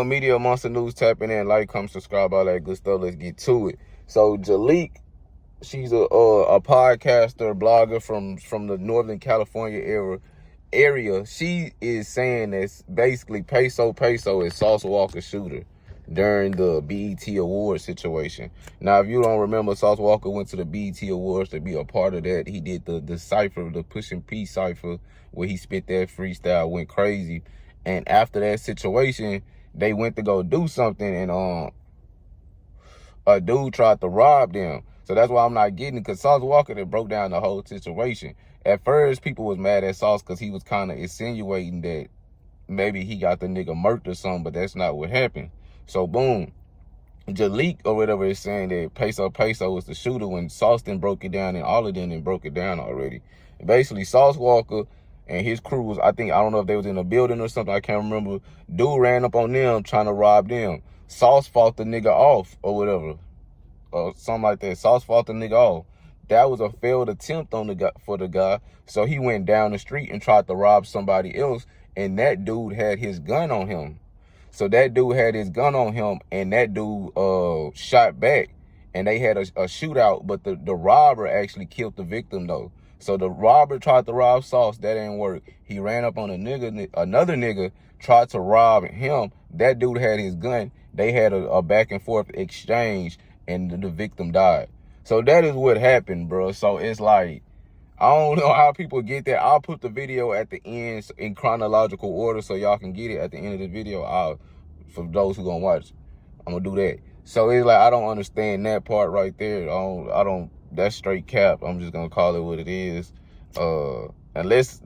Media Monster News, tapping in, like, comment, subscribe, all that good stuff. Let's get to it. So Jalik, she's a podcaster, blogger from the Northern California area. She is saying that basically Peso Peso is Sauce Walka's shooter during the BET Awards situation. Now, if you don't remember, Sauce Walka went to the BET Awards to be a part of that. He did the cipher, the Push and P cipher, where he spit that freestyle, went crazy. And after that situation, they went to go do something, and a dude tried to rob them. So that's why I'm not getting it, because Sauce Walka that broke down the whole situation. At first, people was mad at Sauce because he was kind of insinuating that maybe he got the nigga murked or something, but that's not what happened. So boom, Jalik or whatever is saying that Peso Peso was the shooter when Sauce then broke it down, and all of them then broke it down already. And basically, Sauce Walka and his crew was, I don't know if they was in a building or something, I can't remember. Dude ran up on them trying to rob them. Sauce fought the nigga off or whatever, or something like that. Sauce fought the nigga off. That was a failed attempt on the guy. So he went down the street and tried to rob somebody else, and that dude had his gun on him. So that dude had his gun on him, and that dude shot back, and they had a shootout, but the robber actually killed the victim though. So the robber tried to rob Sauce, that didn't work. He ran up on another nigga, tried to rob him. That dude had his gun. They had a back and forth exchange, and the victim died. So that is what happened, bro. So it's like, I don't know how people get that. I'll put the video at the end in chronological order so y'all can get it at the end of the video. For those who gonna watch, I'm gonna do that. So it's like, I don't understand that part right there. I don't. That's straight cap. I'm just gonna call it what it is. Unless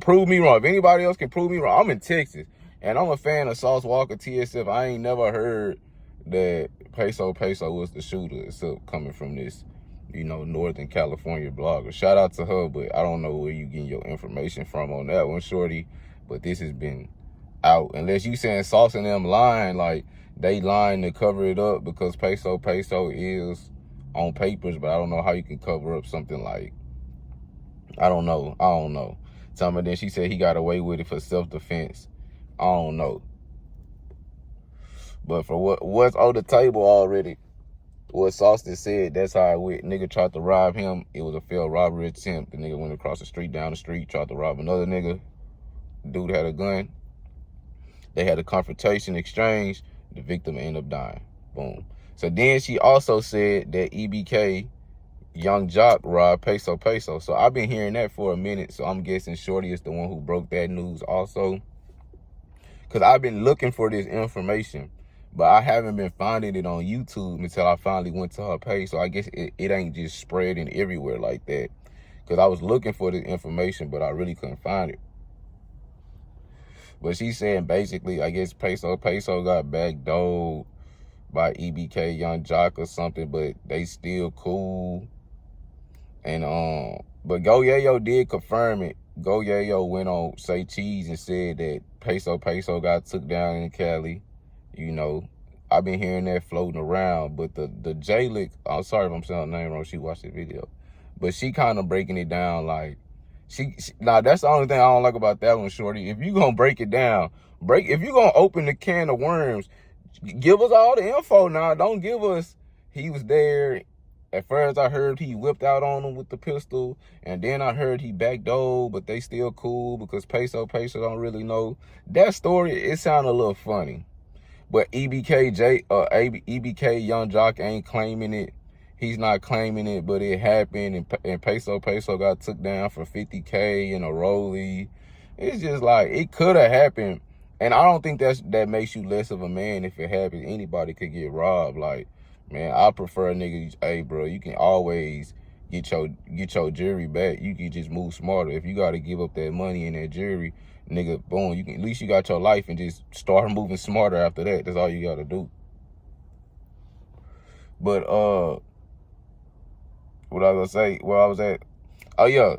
prove me wrong. If anybody else can prove me wrong, I'm in Texas and I'm a fan of Sauce Walka TSF. I ain't never heard that Peso Peso was the shooter, except coming from this, Northern California blogger. Shout out to her, but I don't know where you getting your information from on that one, shorty. But this has been out. Unless you saying Sauce and them lying, like they lying to cover it up because Peso Peso is on papers, but I don't know how you can cover up something like, I don't know. Tell me, then she said he got away with it for self-defense. I don't know. But for what's on the table already, what Sauce said, that's how it went. Nigga tried to rob him. It was a failed robbery attempt. The nigga went across the street, down the street, tried to rob another nigga. Dude had a gun. They had a confrontation exchange. The victim ended up dying. Boom. So then she also said that EBK, Young Jock, robbed Peso Peso. So I've been hearing that for a minute. So I'm guessing Shorty is the one who broke that news also. Because I've been looking for this information, but I haven't been finding it on YouTube until I finally went to her page. So I guess it ain't just spreading everywhere like that. Because I was looking for this information, but I really couldn't find it. But she's saying basically, I guess Peso Peso got backdoored by EBK, Young Jock or something, but they still cool. And but Go Yayo did confirm it. Go Yayo went on Say Cheese and said that Peso Peso got took down in Cali. I've been hearing that floating around, but the J-Lick, I'm sorry if I'm saying her name wrong, she watched the video, but she kind of breaking it down like, now that's the only thing I don't like about that one, shorty. If you gonna break it down, if you gonna open the can of worms, give us all the info now. Don't give us, he was there. At first I heard he whipped out on him with the pistol, and then I heard he backdoored, but they still cool because Peso Peso don't really know. That story, it sounded a little funny. But EBK Young Jock ain't claiming it. He's not claiming it, but it happened, and Peso Peso got took down for 50K in a rollie. It's just like, it could have happened. And I don't think that makes you less of a man if it happens. Anybody could get robbed. Like, man, I prefer a nigga, hey, bro, you can always get your jury back. You can just move smarter. If you got to give up that money in that jury, nigga, boom, you can, at least you got your life and just start moving smarter after that. That's all you got to do. But, what I was gonna say, where I was at, oh yeah,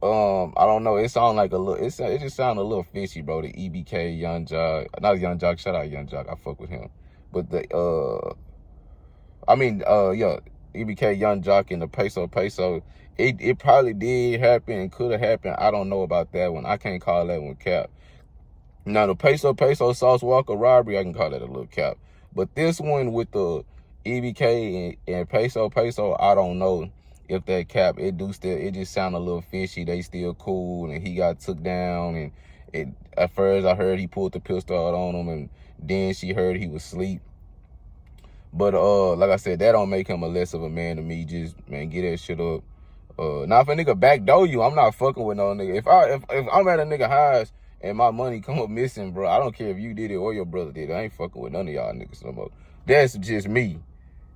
I don't know, it sounded like a little, it just sounded a little fishy, bro. The EBK Young Jock, not Young Jock, shout out Young Jock, I fuck with him, but yeah, EBK Young Jock and the Peso Peso, it probably did happen and could have happened. I don't know about that one. I can't call that one cap. Now, the Peso Peso Sauce Walka robbery, I can call that a little cap. But this one with the EBK and Peso Peso, I don't know if that cap. It just sound a little fishy. They still cool, and he got took down. And at first I heard he pulled the pistol out on him, and then she heard he was asleep. But like I said, that don't make him a less of a man to me. Just, man, get that shit up. Now if a nigga backdoor you, I'm not fucking with no nigga. If I'm at a nigga highs and my money come up missing, bro, I don't care if you did it or your brother did it. I ain't fucking with none of y'all niggas no more. That's just me.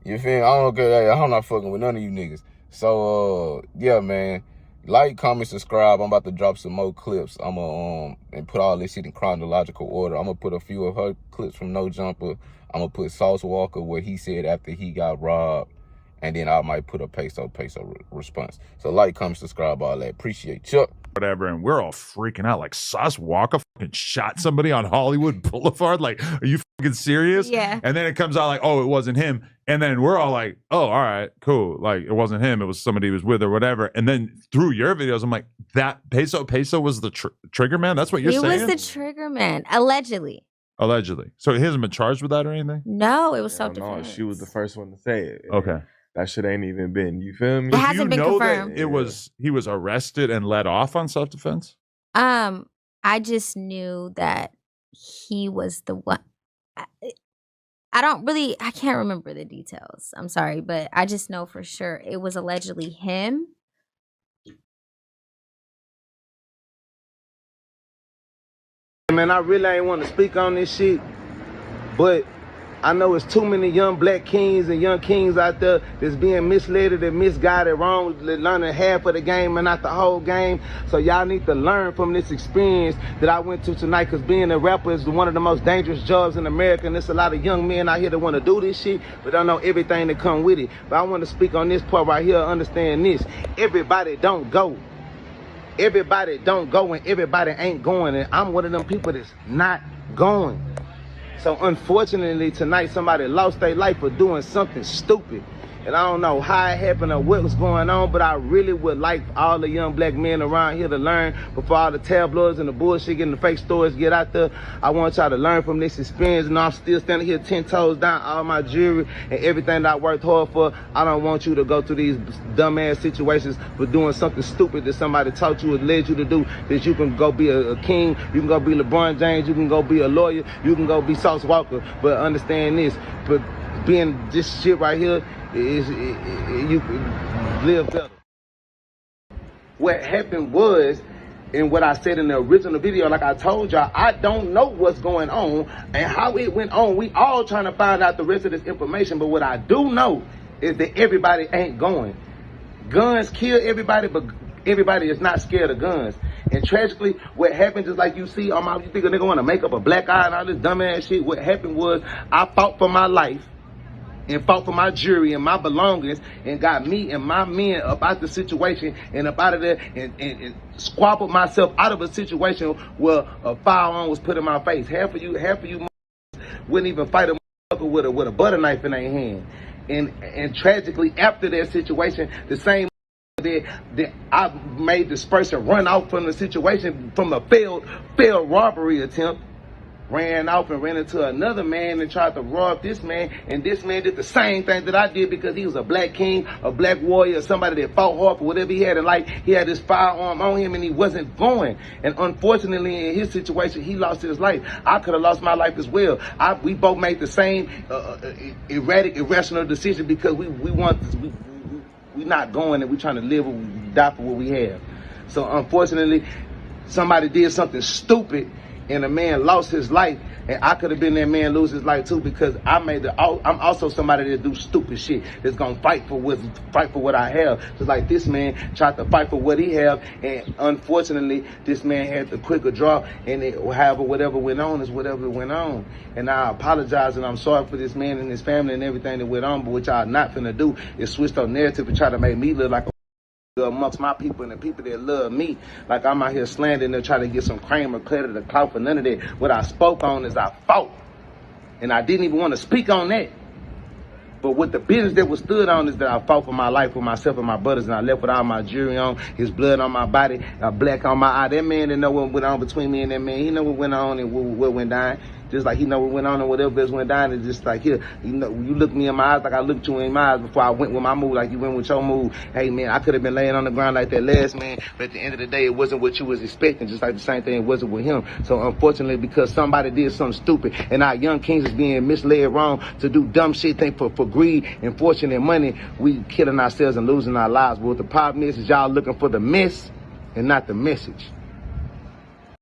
You feel me? I don't care. I'm not fucking with none of you niggas. So yeah, man. Like, comment, subscribe. I'm about to drop some more clips. I'm gonna and put all this shit in chronological order. I'm gonna put a few of her clips from No Jumper. I'm gonna put Sauce Walka, what he said after he got robbed. And then I might put a Peso response. So like, comment, subscribe, all that. Appreciate you. Whatever, and we're all freaking out. Like, Sauce Walka fucking shot somebody on Hollywood Boulevard. Like, are you fucking serious? Yeah. And then it comes out like, oh, it wasn't him. And then we're all like, oh, all right, cool. Like, it wasn't him. It was somebody he was with or whatever. And then through your videos, I'm like, that Peso was the trigger man? That's what you're saying? He was the trigger man, allegedly. Allegedly. So he hasn't been charged with that or anything? No, it was self-defense. No, she was the first one to say it. Okay. That shit ain't even been, you feel me? It hasn't been confirmed. That he was arrested and let off on self-defense? I just knew that he was the one. I can't remember the details. I'm sorry, but I just know for sure it was allegedly him. Man, I really ain't want to speak on this shit, but I know it's too many young black kings and young kings out there that's being misled and misguided wrong, learning half of the game and not the whole game. So y'all need to learn from this experience that I went to tonight, because being a rapper is one of the most dangerous jobs in America, and there's a lot of young men out here that want to do this shit, but don't know everything that come with it. But I want to speak on this part right here, understand this. Everybody don't go. Everybody don't go, and everybody ain't going, and I'm one of them people that's not going. So unfortunately tonight somebody lost their life for doing something stupid. And I don't know how it happened or what was going on, but I really would like all the young black men around here to learn before all the tabloids and the bullshit getting the fake stories get out there. I want y'all to learn from this experience, and I'm still standing here 10 toes down, all my jewelry and everything that I worked hard for. I don't want you to go through these dumbass situations for doing something stupid that somebody taught you or led you to do, that you can go be a king, you can go be LeBron James, you can go be a lawyer, you can go be Sauce Walka. But understand this, but being this shit right here, you can live better. What happened was, and what I said in the original video, like I told y'all, I don't know what's going on and how it went on. We all trying to find out the rest of this information, but what I do know is that everybody ain't going. Guns kill everybody, but everybody is not scared of guns. And tragically, what happened, just like you see, you think a nigga want to make up a black eye and all this dumbass shit. What happened was, I fought for my life and fought for my jury and my belongings, and got me and my men up out the situation and up out of there, and squabbled myself out of a situation where a firearm was put in my face. Half of you wouldn't even fight a motherfucker with a butter knife in their hand. And tragically, after that situation, the same that I made this person run out from the situation, from a failed robbery attempt, ran off and ran into another man and tried to rob this man, and this man did the same thing that I did, because he was a black king, a black warrior, somebody that fought hard for whatever he had in life. He had his firearm on him and he wasn't going, and unfortunately in his situation he lost his life. I could have lost my life as well. We both made the same erratic, irrational decision, because we not going, and we trying to live and die for what we have. So unfortunately somebody did something stupid and a man lost his life, and I could have been that man lose his life too, because I'm also somebody that do stupid shit, that's gonna fight for what I have. Just like this man tried to fight for what he have, and unfortunately this man had the quicker draw, and whatever went on is whatever went on. And I apologize, and I'm sorry for this man and his family and everything that went on, but what y'all not finna do is switch the narrative and try to make me look like a amongst my people and the people that love me, like I'm out here slandering and trying to get some cream or credit or clout for none of that. What I spoke on is I fought, and I didn't even want to speak on that. But what the business that was stood on is that I fought for my life with myself and my brothers, and I left with all my jewelry on, his blood on my body, black on my eye. That man didn't know what went on between me and that man. He know what went on and what went down. Just like he know what went on and whatever else went down. It's just like, here, you know, you look me in my eyes like I looked you in my eyes before I went with my move, like you went with your move. Hey, man, I could have been laying on the ground like that last man, but at the end of the day, it wasn't what you was expecting, just like the same thing it wasn't with him. So unfortunately, because somebody did something stupid and our young kings is being misled wrong to do dumb shit, think for greed and fortune and money, we killing ourselves and losing our lives. But what the problem is y'all looking for the mess and not the message.